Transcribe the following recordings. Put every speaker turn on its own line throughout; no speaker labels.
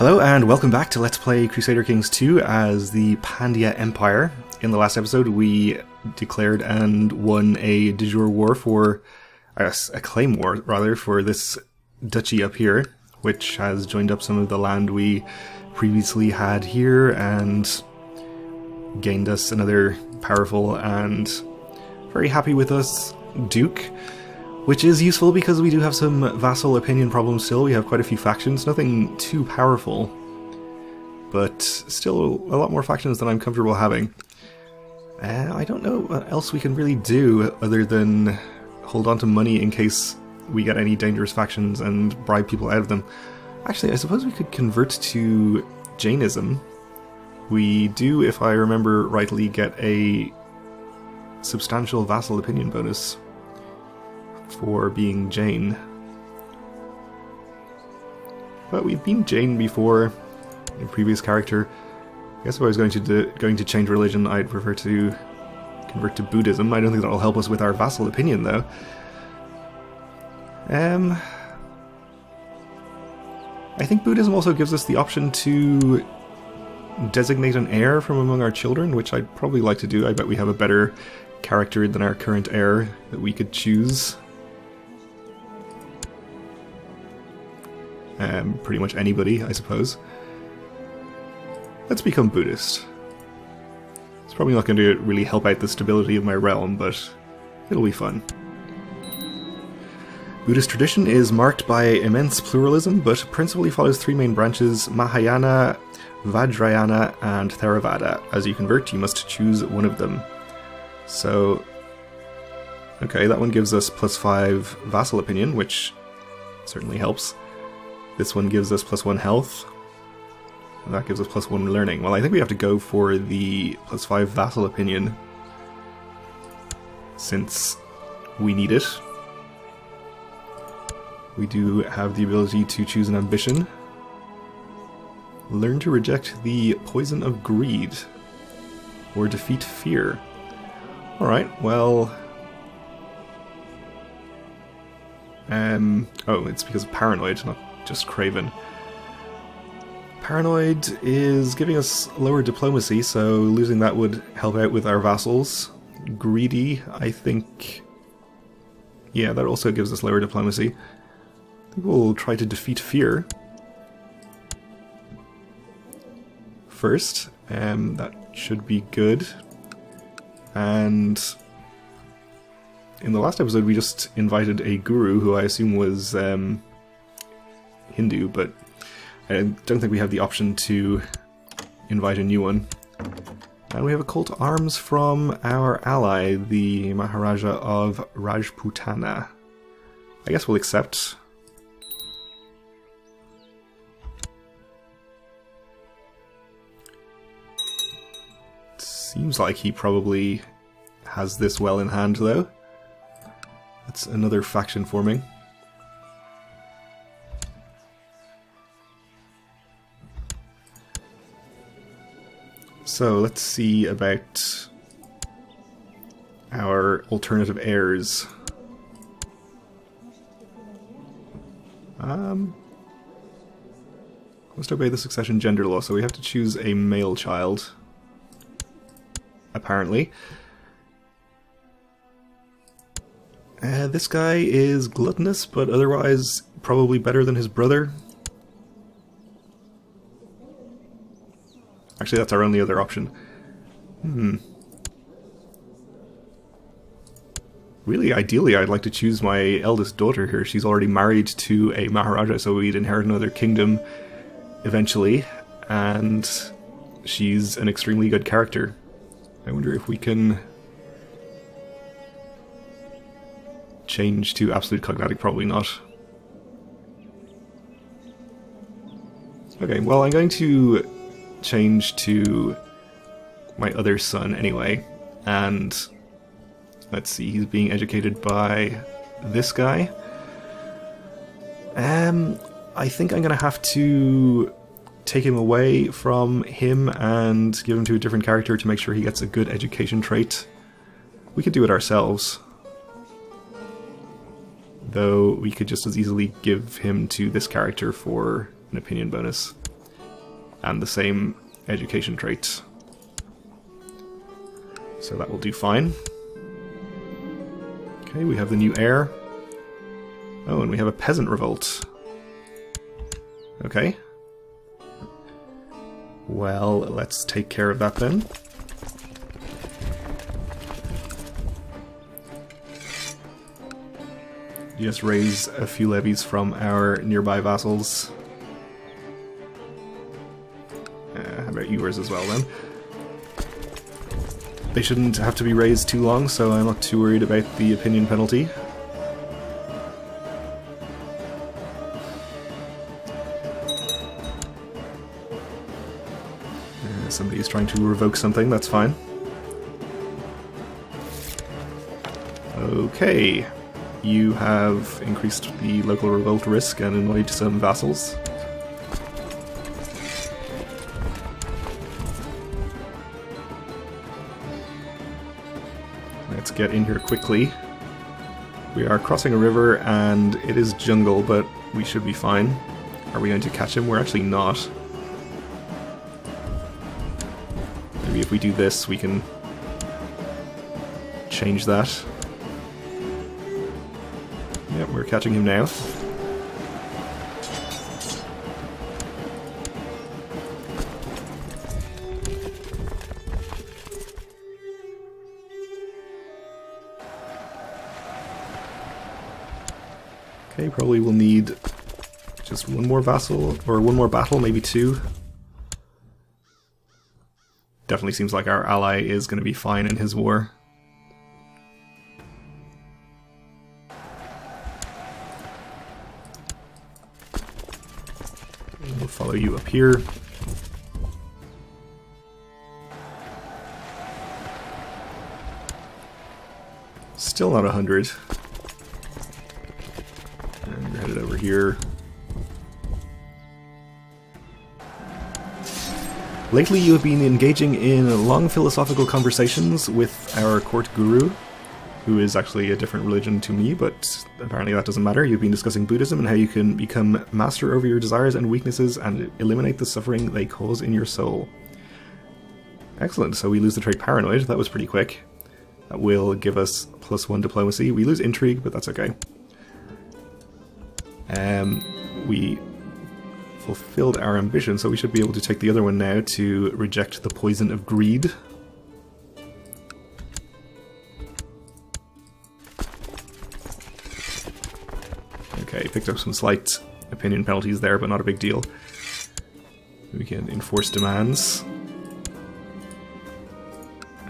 Hello and welcome back to Let's Play Crusader Kings 2 as the Pandya Empire. In the last episode we declared and won a de jure war for, a claim war rather, for this duchy up here, which has joined up some of the land we previously had here and gained us another powerful and very happy with us duke. Which is useful because we do have some vassal opinion problems still. We have quite a few factions, nothing too powerful, but still a lot more factions than I'm comfortable having. I don't know what else we can really do other than hold on to money in case we get any dangerous factions and bribe people out of them. Actually, I suppose we could convert to Jainism. We do, if I remember rightly, get a substantial vassal opinion bonus for being Jain. But we've been Jain before in previous character. I guess if I was going to change religion, I'd prefer to convert to Buddhism. I don't think that'll help us with our vassal opinion though. I think Buddhism also gives us the option to designate an heir from among our children, which I'd probably like to do. I bet we have a better character than our current heir that we could choose. Pretty much anybody, I suppose. Let's become Buddhist. It's probably not going to really help out the stability of my realm, but it'll be fun. Buddhist tradition is marked by immense pluralism, but principally follows three main branches: Mahayana, Vajrayana, and Theravada. As you convert, you must choose one of them. So, okay, that one gives us +5 vassal opinion, which certainly helps. This one gives us +1 health, and that gives us +1 learning. Well, I think we have to go for the +5 vassal opinion, since we need it. We do have the ability to choose an ambition. Learn to reject the poison of greed, or defeat fear. Alright, well... oh, it's because of paranoid, not just craven. Paranoid is giving us lower diplomacy, so losing that would help out with our vassals. Greedy, I think... yeah, that also gives us lower diplomacy. I think we'll try to defeat fear first. That should be good. And in the last episode we just invited a guru who I assume was Hindu, but I don't think we have the option to invite a new one. And we have a call to arms from our ally, the Maharaja of Rajputana. I guess we'll accept. Seems like he probably has this well in hand though. That's another faction forming. So let's see about our alternative heirs. Must obey the succession gender law, so we have to choose a male child, apparently. This guy is gluttonous, but otherwise probably better than his brother. Actually, that's our only other option. Really, ideally, I'd like to choose my eldest daughter here. She's already married to a Maharaja, so we'd inherit another kingdom eventually, and she's an extremely good character. I wonder if we can change to absolute cognatic. Probably not. Okay, well, I'm going to change to my other son anyway, and let's see, he's being educated by this guy. I think I'm gonna have to take him away from him and give him to a different character to make sure he gets a good education trait. We could do it ourselves, though we could just as easily give him to this character for an opinion bonus. and the same education trait. So that will do fine. Okay, we have the new heir. Oh, and we have a peasant revolt. Okay. Well, let's take care of that then. Just raise a few levies from our nearby vassals. How about yours as well then? They shouldn't have to be raised too long, so I'm not too worried about the opinion penalty. Somebody's trying to revoke something, that's fine. Okay. You have increased the local revolt risk and annoyed some vassals. Let's get in here quickly. We are crossing a river and it is jungle, but we should be fine. Are we going to catch him? We're actually not. Maybe if we do this, we can change that. Yep, we're catching him now. Okay, probably we'll need just one more vassal, or one more battle, maybe two. Definitely seems like our ally is going to be fine in his war. We'll follow you up here. Still not 100. And you're headed over here. Lately you have been engaging in long philosophical conversations with our court guru, who is actually a different religion to me, but apparently that doesn't matter. You've been discussing Buddhism and how you can become master over your desires and weaknesses and eliminate the suffering they cause in your soul. Excellent, so we lose the trait Paranoid. That was pretty quick. That will give us +1 diplomacy. We lose Intrigue, but that's okay. We fulfilled our ambition, so we should be able to take the other one now to reject the poison of greed. Okay, picked up some slight opinion penalties there, but not a big deal. We can enforce demands.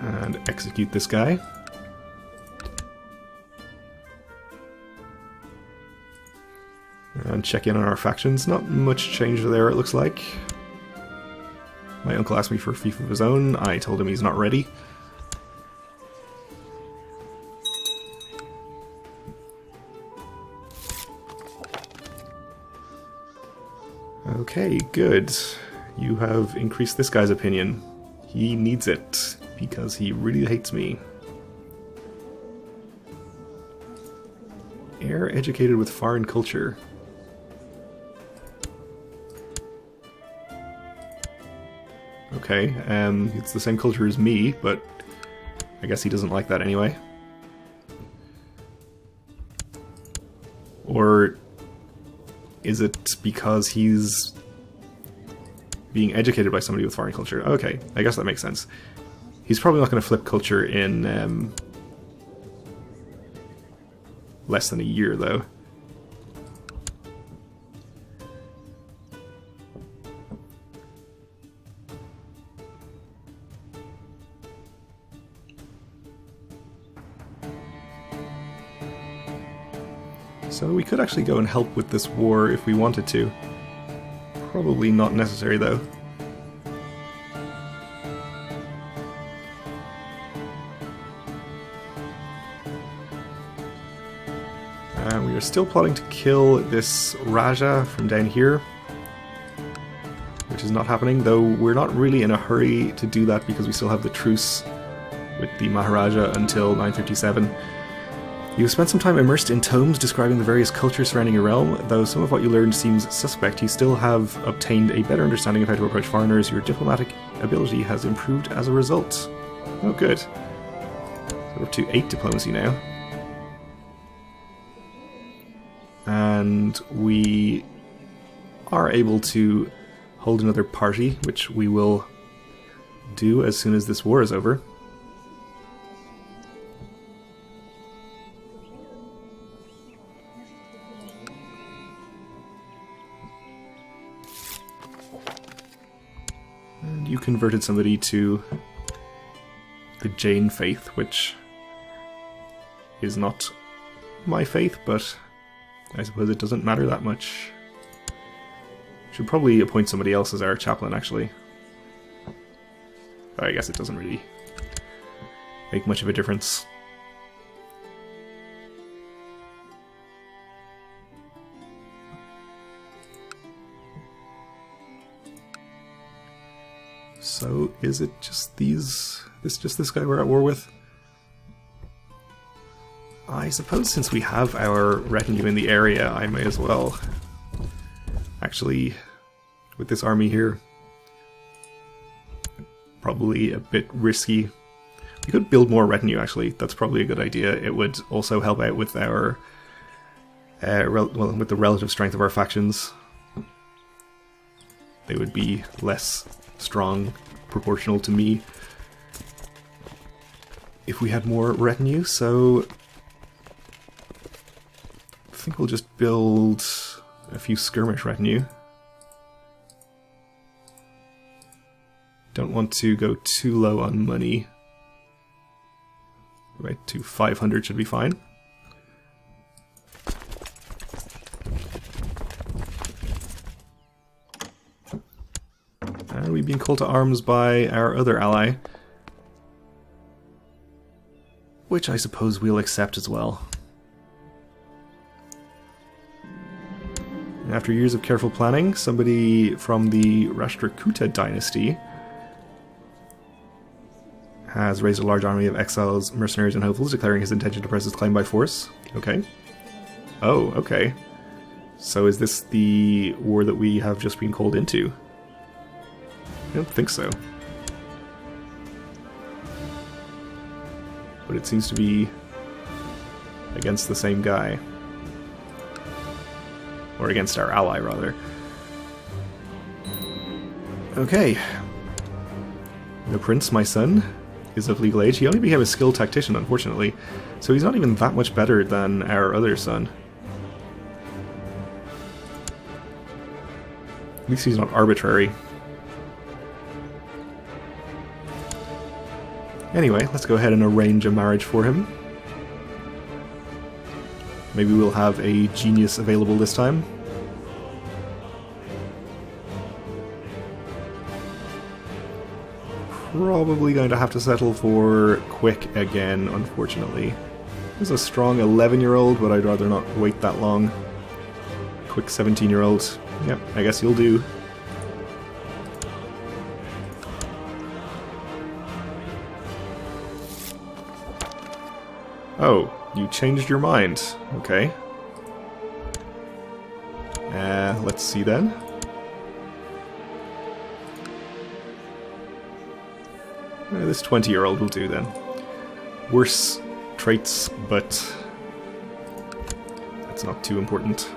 And execute this guy. And check in on our factions. Not much change there, it looks like. My uncle asked me for a fief of his own. I told him he's not ready. Okay, good. You have increased this guy's opinion. He needs it, because he really hates me. Heir educated with foreign culture. Okay, it's the same culture as me, but I guess he doesn't like that anyway. Or is it because he's being educated by somebody with foreign culture? Okay, I guess that makes sense. He's probably not going to flip culture in less than a year, though. So we could actually go and help with this war if we wanted to. Probably not necessary, though. We are still plotting to kill this Raja from down here, which is not happening, though we're not really in a hurry to do that because we still have the truce with the Maharaja until 957. You have spent some time immersed in tomes describing the various cultures surrounding your realm. Though some of what you learned seems suspect, you still have obtained a better understanding of how to approach foreigners. Your diplomatic ability has improved as a result. Oh, good. So we're up to 8 diplomacy now. And we are able to hold another party, which we will do as soon as this war is over. And you converted somebody to the Jain faith, which is not my faith, but I suppose it doesn't matter that much. Should probably appoint somebody else as our chaplain, actually. But I guess it doesn't really make much of a difference. So, is it just these... this guy we're at war with? I suppose since we have our retinue in the area, I may as well. Actually, with this army here, probably a bit risky. We could build more retinue, actually. That's probably a good idea. It would also help out with our... with the relative strength of our factions. They would be less strong, proportional to me, if we had more retinue, so... I think we'll just build a few skirmish retinue. Don't want to go too low on money. Right, to 500 should be fine. And we've been called to arms by our other ally, which I suppose we'll accept as well. After years of careful planning, somebody from the Rashtrakuta dynasty has raised a large army of exiles, mercenaries, and hopefuls, declaring his intention to press his claim by force. Okay. Oh, okay. So is this the war that we have just been called into? I don't think so. But it seems to be against the same guy. Or against our ally, rather. Okay. The prince, my son, is of legal age. He only became a skilled tactician, unfortunately. So he's not even that much better than our other son. At least he's not arbitrary. Anyway, let's go ahead and arrange a marriage for him. Maybe we'll have a genius available this time. Probably going to have to settle for Quick again, unfortunately. There's a strong 11-year-old, but I'd rather not wait that long. Quick 17-year-old. Yep, I guess you'll do. Oh, you changed your mind. Okay. Let's see then. This 20-year-old will do then. Worse traits, but that's not too important.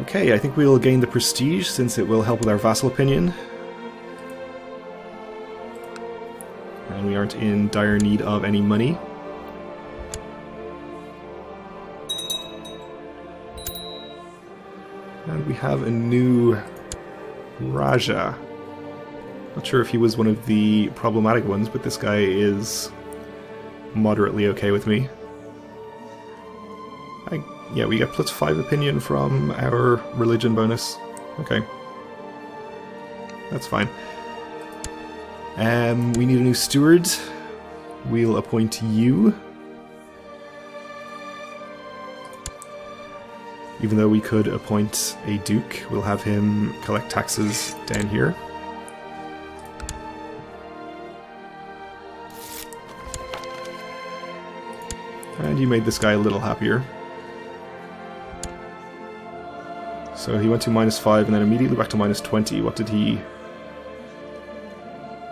Okay, I think we'll gain the prestige since it will help with our vassal opinion. And we aren't in dire need of any money. And we have a new Raja. Not sure if he was one of the problematic ones, but this guy is moderately okay with me. Yeah, we get +5 opinion from our religion bonus. Okay. That's fine. We need a new steward. We'll appoint you. Even though we could appoint a duke, we'll have him collect taxes down here. And you made this guy a little happier. So he went to -5 and then immediately back to -20. What did he...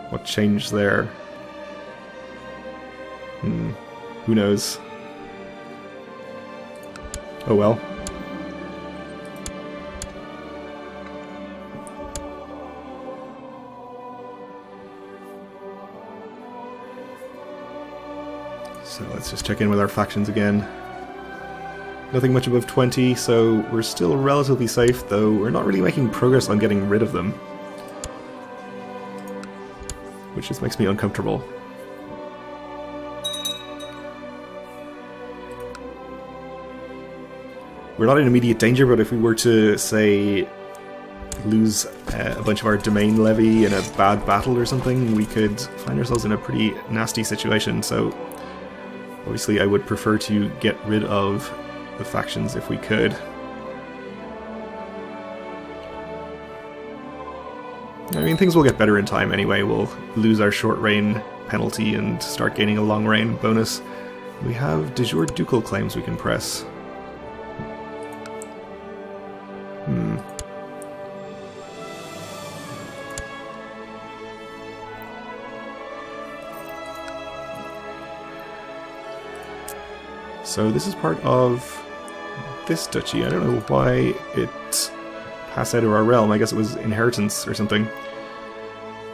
What changed there? Who knows? Oh well. So let's just check in with our factions again. Nothing much above 20, so we're still relatively safe, though we're not really making progress on getting rid of them. Which just makes me uncomfortable. We're not in immediate danger, but if we were to, say, lose a bunch of our domain levy in a bad battle or something, we could find ourselves in a pretty nasty situation, so obviously I would prefer to get rid of the factions if we could. I mean, things will get better in time anyway. We'll lose our short reign penalty and start gaining a long reign bonus. We have de jure ducal claims we can press. So this is part of this duchy. I don't know why it passed out of our realm. I guess it was inheritance or something.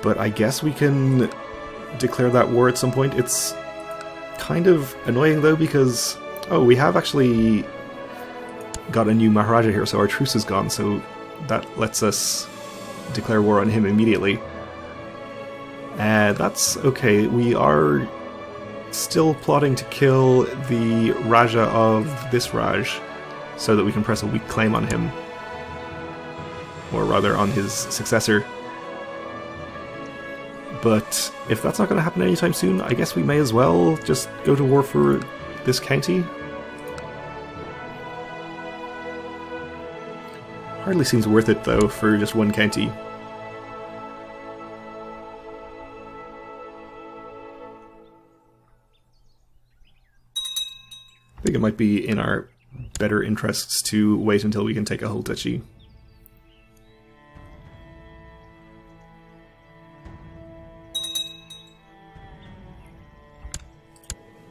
But I guess we can declare that war at some point. It's kind of annoying though because... Oh, we have actually got a new Maharaja here, so our truce is gone, so that lets us declare war on him immediately. That's okay. We are still plotting to kill the Raja of this Raj, so that we can press a weak claim on him. Or rather, on his successor. But if that's not going to happen anytime soon, I guess we may as well just go to war for this county. Hardly seems worth it, though, for just one county. I think it might be in our better interests to wait until we can take a whole duchy.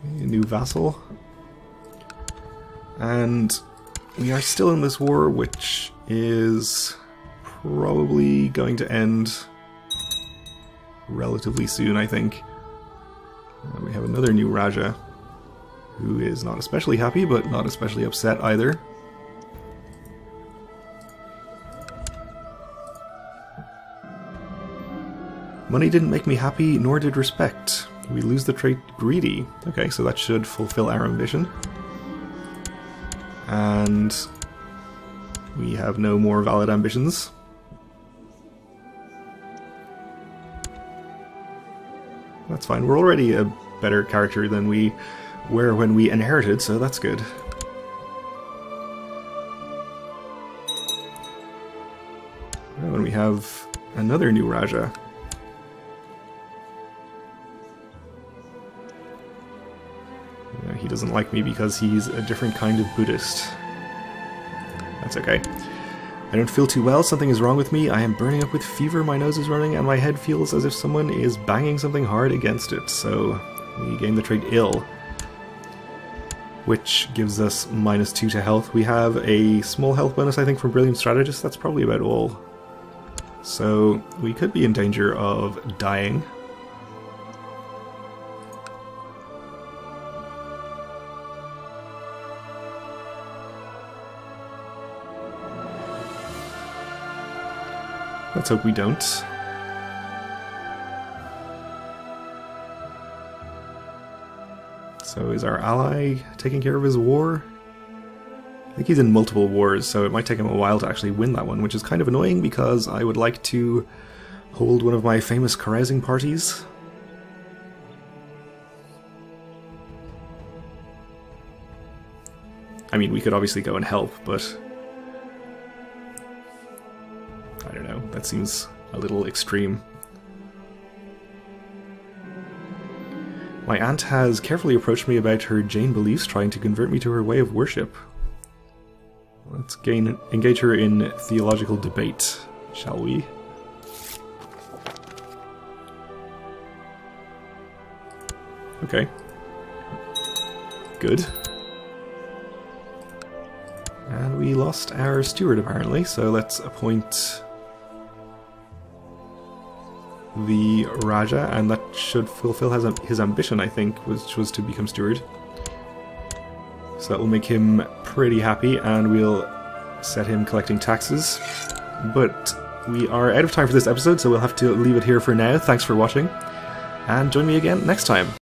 A new vassal. And we are still in this war, which is probably going to end relatively soon, I think. We have another new Raja, who is not especially happy, but not especially upset either. Money didn't make me happy, nor did respect. We lose the trait greedy. Okay, so that should fulfill our ambition. And we have no more valid ambitions. That's fine. We're already a better character than we were when we inherited, so that's good. Oh, and we have another new Raja. He doesn't like me because he's a different kind of Buddhist. That's okay. I don't feel too well, something is wrong with me, I am burning up with fever, my nose is running, and my head feels as if someone is banging something hard against it, so we gain the trait ill, which gives us -2 to health. We have a small health bonus, I think, from Brilliant Strategist, that's probably about all. So we could be in danger of dying. Let's hope we don't. So is our ally taking care of his war? I think he's in multiple wars, so it might take him a while to actually win that one, which is kind of annoying because I would like to hold one of my famous carousing parties. I mean, we could obviously go and help, but I don't know, that seems a little extreme. My aunt has carefully approached me about her Jain beliefs, trying to convert me to her way of worship. Let's engage her in theological debate, shall we? Okay. Good. And we lost our steward apparently, so let's appoint the Raja, and that should fulfill his ambition, I think, which was to become steward. So that will make him pretty happy, and we'll set him collecting taxes. But we are out of time for this episode, so we'll have to leave it here for now. Thanks for watching, and join me again next time.